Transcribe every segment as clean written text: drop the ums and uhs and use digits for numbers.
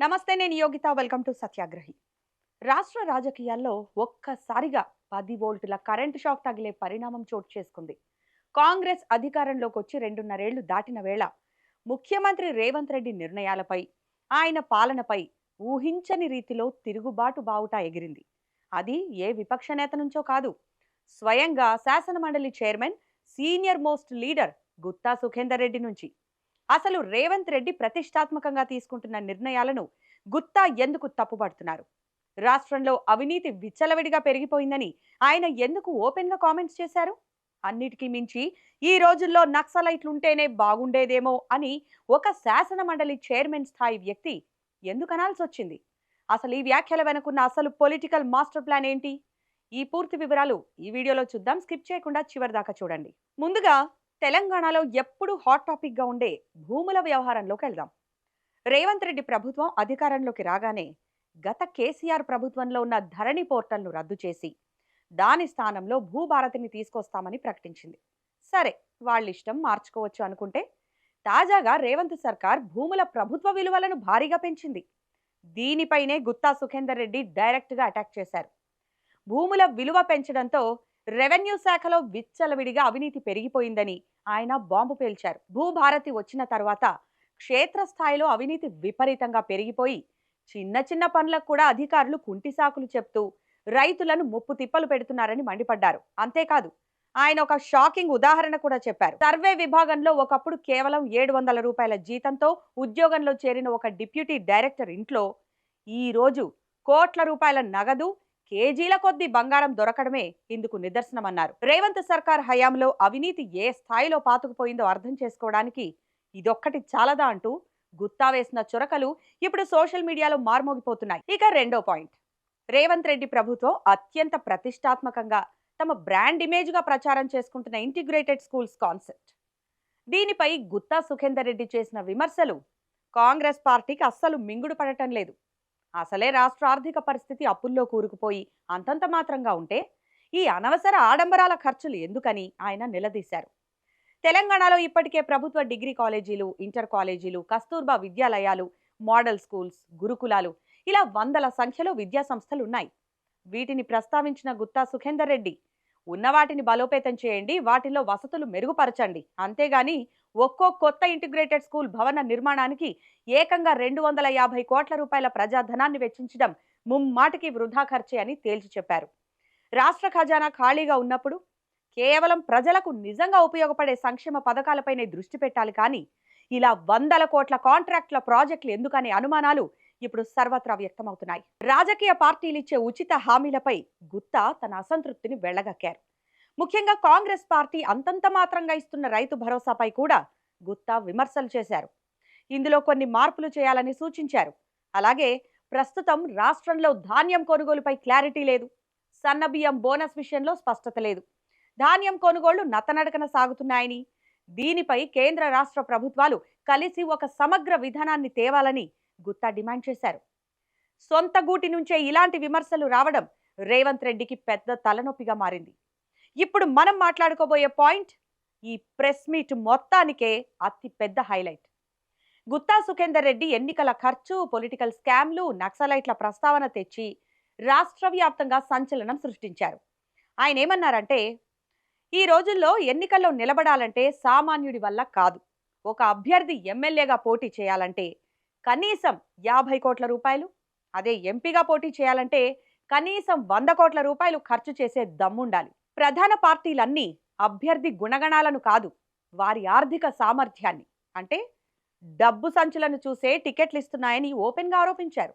నమస్తే, నేను Yogita. Welcome to సత్యాగ్రహి. రాష్ట్ర రాజకీయాల్లో ఒక్కసారిగా 10 వోల్టుల కరెంటు షాక్ తగిలే పరిణామం చోటు చేసుకుంది. కాంగ్రెస్ అధికారంలోకి వచ్చి 2.5 ఏళ్లు దాటిన వేళ ముఖ్యమంత్రి రేవంత్ రెడ్డి నిర్ణయాలపై, ఆయన పాలనపై ఊహించని రీతిలో తిరుగుబాటు బావుట ఎగిరింది. అది ఏ విపక్ష నేత నుంచో కాదు, స్వయంగా శాసనమండలి chairman, senior most leader Gutha Sukhender Reddy నుంచి. అసలు రేవంత్ రెడ్డి ప్రతిష్టాత్మకంగా తీసుకుంటున్న నిర్ణయాలను గుత్తా ఎందుకు తప్పుపడుతున్నారు? రాష్ట్రంలో అవినీతి విచ్చలవిడిగా పెరిగిపోయిందని ఆయన ఎందుకు ఓపెన్ గా కామెంట్స్ చేశారు? అన్నిటికీ మించి ఈ రోజుల్లో నక్సలైట్లుంటేనే బాగుండేదేమో అని ఒక శాసన మండలి చైర్మన్ స్థాయి వ్యక్తి ఎందుకు అనాల్సి వచ్చింది? అసలు ఈ వ్యాఖ్యల వెనుకున్న అసలు పొలిటికల్ మాస్టర్ ప్లాన్ ఏంటి? ఈ పూర్తి వివరాలు ఈ వీడియోలో చూద్దాం. స్కిప్ చేయకుండా చివరి దాకా చూడండి. ముందుగా తెలంగాణలో ఎప్పుడు హాట్ టాపిక్ గా ఉండే భూముల వ్యవహారంలోకి వెళ్దాం. రేవంత్ రెడ్డి ప్రభుత్వం అధికారంలోకి రాగానే గత కేసీఆర్ ప్రభుత్వంలో ఉన్న ధరణి పోర్టల్ను రద్దు చేసి దాని స్థానంలో భూభారతిని తీసుకొస్తామని ప్రకటించింది. సరే, వాళ్ళిష్టం, మార్చుకోవచ్చు అనుకుంటే తాజాగా రేవంత్ సర్కార్ భూముల ప్రభుత్వ విలువలను భారీగా పెంచింది. దీనిపైనే గుత్తా సుఖేందర్ రెడ్డి డైరెక్ట్ గా అటాక్ చేశారు. భూముల విలువ పెంచడంతో రెవెన్యూ శాఖలో విచ్చలవిడిగా అవినీతి పెరిగిపోయిందని ఆయన బాంబు పేల్చారు. భూభారతి వచ్చిన తర్వాత క్షేత్రస్థాయిలో అవినీతి విపరీతంగా పెరిగిపోయి చిన్న చిన్న పనులకు కూడా అధికారులు కుంటి సాకులు చెప్తూ రైతులను ముప్పు తిప్పలు పెడుతున్నారని మండిపడ్డారు. అంతేకాదు, ఆయన ఒక షాకింగ్ ఉదాహరణ కూడా చెప్పారు. సర్వే విభాగంలో ఒకప్పుడు కేవలం 700 రూపాయల జీతంతో ఉద్యోగంలో చేరిన ఒక డిప్యూటీ డైరెక్టర్ ఇంట్లో ఈ రోజు కోట్ల రూపాయల నగదు, కేజీల కొద్ది బంగారం దొరకడమే ఇందుకు నిదర్శనమన్నారు. రేవంత్ సర్కార్ హయాంలో అవినీతి ఏ స్థాయిలో పాతుకుపోయిందో అర్థం చేసుకోవడానికి ఇదొక్కటి చాలదా అంటూ గుత్తా వేసిన చొరకలు ఇప్పుడు సోషల్ మీడియాలో మార్మోగిపోతున్నాయి. ఇక రెండో పాయింట్, రేవంత్ రెడ్డి ప్రభుత్వం అత్యంత ప్రతిష్టాత్మకంగా తమ బ్రాండ్ ఇమేజ్ గా ప్రచారం చేసుకుంటున్న ఇంటిగ్రేటెడ్ స్కూల్స్ కాన్సెప్ట్. దీనిపై గుత్తా సుఖేందర్ రెడ్డి చేసిన విమర్శలు కాంగ్రెస్ పార్టీకి అస్సలు మింగుడు పడటం లేదు. అసలే రాష్ట్ర ఆర్థిక పరిస్థితి అప్పుల్లో కూరుకుపోయి అంతంత మాత్రంగా ఉంటే ఈ అనవసర ఆడంబరాల ఖర్చులు ఎందుకని ఆయన నిలదీశారు. తెలంగాణలో ఇప్పటికే ప్రభుత్వ డిగ్రీ కాలేజీలు, ఇంటర్ కాలేజీలు, కస్తూర్బా విద్యాలయాలు, మోడల్ స్కూల్స్, గురుకులాలు ఇలా వందల సంఖ్యలో విద్యా సంస్థలు ఉన్నాయి. వీటిని ప్రస్తావించిన గుత్తా సుఖేందర్ రెడ్డి ఉన్న వాటిని బలోపేతం చేయండి, వాటిలో వసతులు మెరుగుపరచండి, అంతేగాని ఒక్కో కొత్త ఇంటిగ్రేటెడ్ స్కూల్ భవన నిర్మాణానికి ఏకంగా 250 కోట్ల రూపాయల ప్రజాధనాన్ని వెచ్చించడం ముమ్మాటికి వృధా ఖర్చే అని తేల్చి చెప్పారు. రాష్ట్ర ఖజానా ఖాళీగా ఉన్నప్పుడు కేవలం ప్రజలకు నిజంగా ఉపయోగపడే సంక్షేమ పథకాలపైనే దృష్టి పెట్టాలి, కానీ ఇలా వందల కోట్ల కాంట్రాక్టుల ప్రాజెక్టులు ఎందుకనే అనుమానాలు ఇప్పుడు సర్వత్రా వ్యక్తమవుతున్నాయి. రాజకీయ పార్టీలు ఇచ్చే ఉచిత హామీలపై గుత్తా తన అసంతృప్తిని వెళ్లగక్కారు. ముఖ్యంగా కాంగ్రెస్ పార్టీ అంతంత మాత్రంగా ఇస్తున్న రైతు భరోసాపై కూడా గుత్తా విమర్శలు చేశారు. ఇందులో కొన్ని మార్పులు చేయాలని సూచించారు. అలాగే ప్రస్తుతం రాష్ట్రంలో ధాన్యం కొనుగోలుపై క్లారిటీ లేదు, సన్నబియ్యం బోనస్ విషయంలో స్పష్టత లేదు, ధాన్యం కొనుగోళ్లు నత్తనడకన సాగుతున్నాయని, దీనిపై కేంద్ర రాష్ట్ర ప్రభుత్వాలు కలిసి ఒక సమగ్ర విధానాన్ని తేవాలని గుత్తా డిమాండ్ చేశారు. సొంత గూటి నుంచే ఇలాంటి విమర్శలు రావడం రేవంత్ రెడ్డికి పెద్ద తలనొప్పిగా మారింది. ఇప్పుడు మనం మాట్లాడుకోబోయే పాయింట్ ఈ ప్రెస్ మీట్ మొత్తానికే అతి పెద్ద హైలైట్. గుత్తా సుఖేందర్ రెడ్డి ఎన్నికల ఖర్చు, పొలిటికల్ స్కామ్లు, నక్సలైట్ల ప్రస్తావన తెచ్చి రాష్ట్ర వ్యాప్తంగా సంచలనం సృష్టించారు. ఆయన ఏమన్నారంటే, ఈ రోజుల్లో ఎన్నికల్లో నిలబడాలంటే సామాన్యుడి వల్ల కాదు, ఒక అభ్యర్థి ఎమ్మెల్యేగా పోటీ చేయాలంటే కనీసం 50 కోట్ల రూపాయలు, అదే ఎంపీగా పోటీ చేయాలంటే కనీసం 100 కోట్ల రూపాయలు ఖర్చు చేసే దమ్ముండాలి. ప్రధాన పార్టీలన్నీ అభ్యర్థి గుణగణాలను కాదు, వారి ఆర్థిక సామర్థ్యాన్ని, అంటే డబ్బు సంచులను చూసే టికెట్లు ఇస్తున్నాయని ఓపెన్ గా ఆరోపించారు.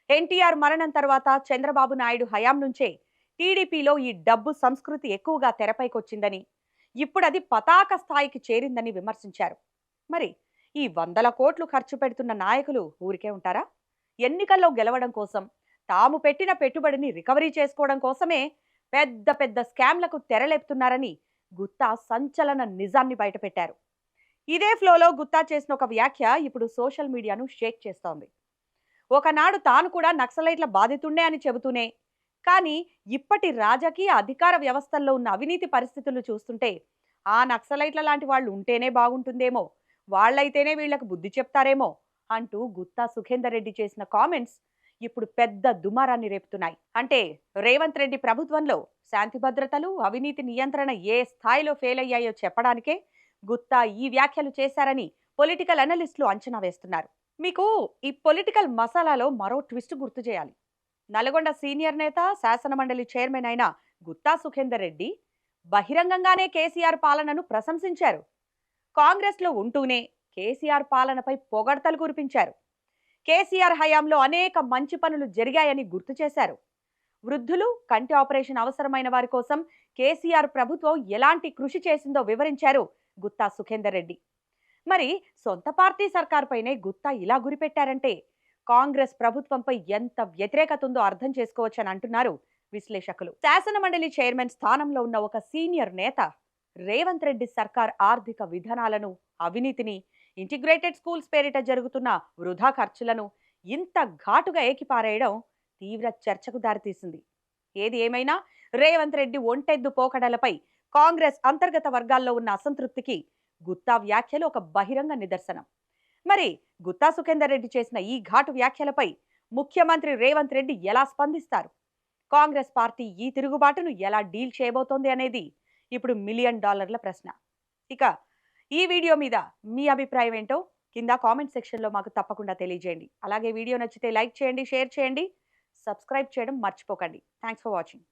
ఎన్టీఆర్ మరణం తర్వాత చంద్రబాబు నాయుడు హయాం నుంచే టీడీపీలో ఈ డబ్బు సంస్కృతి ఎక్కువగా తెరపైకొచ్చిందని, ఇప్పుడు అది పతాక స్థాయికి చేరిందని విమర్శించారు. మరి ఈ వందల కోట్లు ఖర్చు పెడుతున్న నాయకులు ఊరికే ఉంటారా? ఎన్నికల్లో గెలవడం కోసం, తాము పెట్టిన పెట్టుబడిని రికవరీ చేసుకోవడం కోసమే పెద్ద పెద్ద స్కామ్లకు తెరలేపుతున్నారని గుత్తా సంచలన నిజాన్ని బయటపెట్టారు. ఇదే ఫ్లోలో గుత్తా చేసిన ఒక వ్యాఖ్య ఇప్పుడు సోషల్ మీడియాను షేక్ చేస్తోంది. ఒకనాడు తాను కూడా నక్సలైట్ల బాధితుండే అని చెబుతూనే, కానీ ఇప్పటి రాజకీయ అధికార వ్యవస్థల్లో ఉన్న అవినీతి పరిస్థితులు చూస్తుంటే ఆ నక్సలైట్ల లాంటి వాళ్ళు ఉంటేనే బాగుంటుందేమో, వాళ్ళైతేనే వీళ్లకు బుద్ధి చెప్తారేమో, అంటూ గుత్తా సుఖేందర్ రెడ్డి చేసిన కామెంట్స్ ఇప్పుడు పెద్ద దుమారాన్ని రేపుతున్నాయి. అంటే రేవంత్ రెడ్డి ప్రభుత్వంలో శాంతి భద్రతలు, అవినీతి నియంత్రణ ఏ స్థాయిలో ఫెయిల్ అయ్యాయో చెప్పడానికే గుత్తా ఈ వ్యాఖ్యలు చేశారని పొలిటికల్ అనలిస్టులు అంచనా వేస్తున్నారు. మీకు ఈ పొలిటికల్ మసాలాలో మరో ట్విస్ట్ గుర్తు చేయాలి. నల్గొండ సీనియర్ నేత, శాసనమండలి చైర్మన్ అయిన గుత్తా సుఖేందర్ రెడ్డి బహిరంగంగానే కేసీఆర్ పాలనను ప్రశంసించారు. కాంగ్రెస్లో ఉంటూనే కేసీఆర్ పాలనపై పొగడ్తలు కురిపించారు. కేసీఆర్ హయాంలో అనేక మంచి పనులు జరిగాయని గుర్తు చేశారు. వృద్ధులు, కంటి ఆపరేషన్ అవసరమైన వారి కోసం కేసీఆర్ ప్రభుత్వం ఎలాంటి కృషి చేసిందో వివరించారు గుత్తా సుఖేందర్ రెడ్డి. మరి సొంత పార్టీ సర్కార్పైనే గుత్తా ఇలా గురిపెట్టారంటే కాంగ్రెస్ ప్రభుత్వంపై ఎంత వ్యతిరేకత ఉందో అర్థం చేసుకోవచ్చని అంటున్నారు విశ్లేషకులు. శాసనమండలి చైర్మన్ స్థానంలో ఉన్న ఒక సీనియర్ నేత రేవంత్ రెడ్డి సర్కార్ ఆర్థిక విధానాలను, అవినీతిని, ఇంటిగ్రేటెడ్ స్కూల్స్ పేరిట జరుగుతున్న వృధా ఖర్చులను ఇంత ఘాటుగా ఏకిపారేయడం తీవ్ర చర్చకు దారితీసింది. ఏది ఏమైనా రేవంత్ రెడ్డి ఒంటెద్దు పోకడలపై కాంగ్రెస్ అంతర్గత వర్గాల్లో ఉన్న అసంతృప్తికి గుత్తా వ్యాఖ్యలు ఒక బహిరంగ నిదర్శనం. మరి గుత్తా సుఖేందర్ రెడ్డి చేసిన ఈ ఘాటు వ్యాఖ్యలపై ముఖ్యమంత్రి రేవంత్ రెడ్డి ఎలా స్పందిస్తారు? కాంగ్రెస్ పార్టీ ఈ తిరుగుబాటును ఎలా డీల్ చేయబోతోంది అనేది ఇప్పుడు $1 మిలియన్ ప్రశ్న. ఇక ఈ వీడియో మీద మీ అభిప్రాయం ఏంటో కింద కామెంట్ సెక్షన్లో మాకు తప్పకుండా తెలియజేయండి. అలాగే వీడియో నచ్చితే లైక్ చేయండి, షేర్ చేయండి, సబ్స్క్రైబ్ చేయడం మర్చిపోకండి. Thanks for watching.